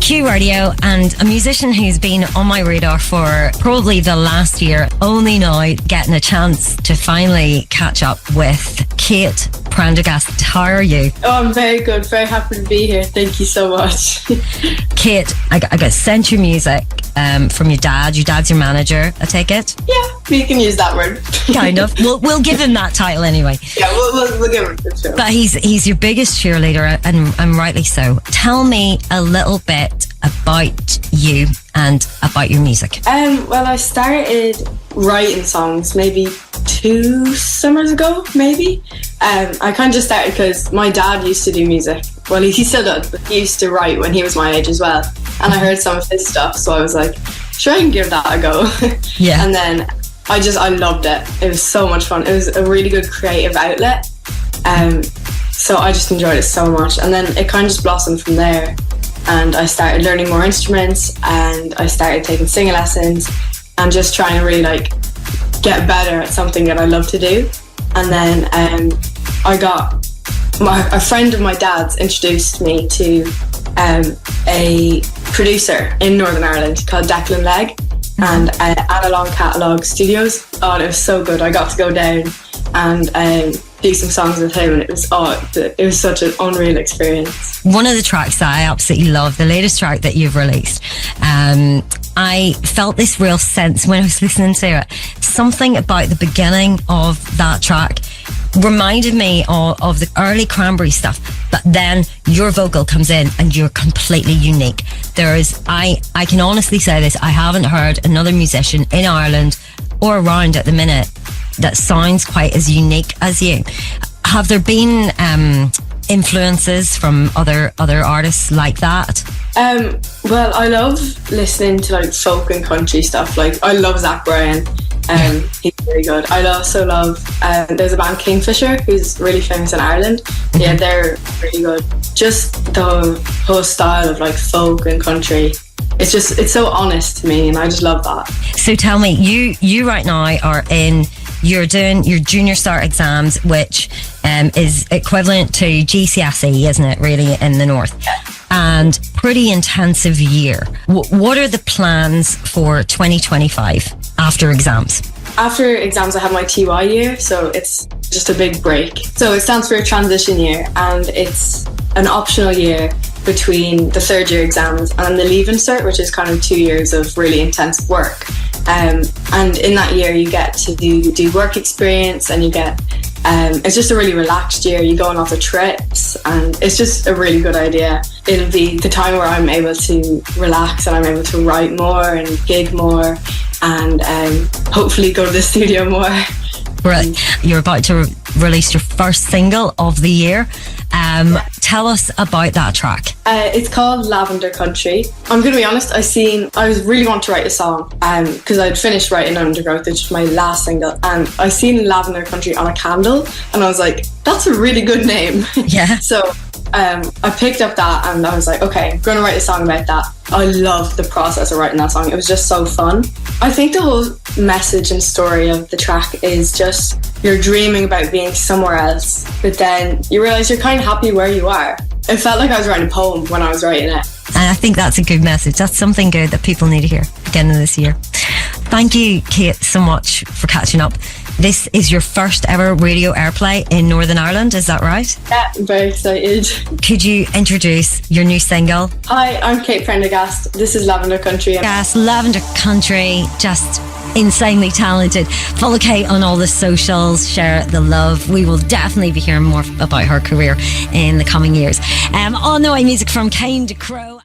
Q Radio, and a musician who's been on my radar for probably the last year, only now getting a chance to finally catch up with Kate Prendergast. How are you? Oh, I'm very good. Very happy to be here. Thank you so much. Kate, I got sent your music from your dad. Your dad's your manager, I take it? Yeah, we can use that word. Kind of. We'll give him that title anyway. Yeah, we'll give him the show. But he's your biggest cheerleader, and rightly so. Tell me a little bit about you and about your music. Well, I started writing songs maybe 2 summers ago, maybe. I kind of just started because my dad used to do music. Well, he still does, but he used to write when he was my age as well. And I heard some of his stuff, so I was like, sure, I can give that a go. Yeah. And then I loved it. It was so much fun. It was a really good creative outlet. So I just enjoyed it so much. And then it kind of just blossomed from there. And I started learning more instruments, and I started taking singing lessons and just trying to really get better at something that I love to do. And then I got a friend of my dad's introduced me to a producer in Northern Ireland called Declan Legg and Analog Catalog Studios. Oh, and it was so good. I got to go down and do some songs with him, and it was such an unreal experience. One of the tracks that I absolutely love, the latest track that you've released, I felt this real sense when I was listening to it. Something about the beginning of that track reminded me of the early Cranberry stuff, but then your vocal comes in and you're completely unique. I can honestly say this, I haven't heard another musician in Ireland or around at the minute that sounds quite as unique as you. Have there been influences from other artists like that? Well, I love listening to folk and country stuff. I love Zach Bryan. He's very good. I also love there's a band Kingfisher who's really famous in Ireland. Yeah, they're really good. Just the whole style of folk and country, it's so honest to me, and I just love that. So tell me, you right now you're doing your junior start exams, which is equivalent to GCSE, isn't it, really, in the north? And pretty intensive year. What are the plans for 2025 after exams? After exams, I have my TY year, so it's just a big break. So it stands for a transition year, and it's an optional year between the third year exams and the Leaving Cert, which is kind of 2 years of really intense work. And in that year, you get to do work experience, and you get it's just a really relaxed year. You go on lots of trips, and it's just a really good idea. It'll be the time where I'm able to relax and I'm able to write more and gig more, and hopefully go to the studio more. Right. You're about to release your first single of the year. Tell us about that track. It's called Lavender Country. I'm going to be honest, I was really want to write a song because I'd finished writing Undergrowth, which was my last single, and I seen Lavender Country on a candle, and I was like, that's a really good name. Yeah. So I picked up that, and I was like, okay, I'm going to write a song about that. I loved the process of writing that song. It was just so fun. I think the whole message and story of the track is just you're dreaming about being somewhere else, but then you realise you're kind of happy where you are. It felt like I was writing a poem when I was writing it. And I think that's a good message. That's something good that people need to hear beginning of this year. Thank you, Kate, so much for catching up. This is your first ever radio airplay in Northern Ireland, is that right? Yeah, I'm very excited. Could you introduce your new single? Hi, I'm Kate Prendergast. This is Lavender Country. Yes, Lavender Country, just insanely talented. Follow Kate on all the socials, share the love. We will definitely be hearing more about her career in the coming years. On the way, music from Kane de Crow.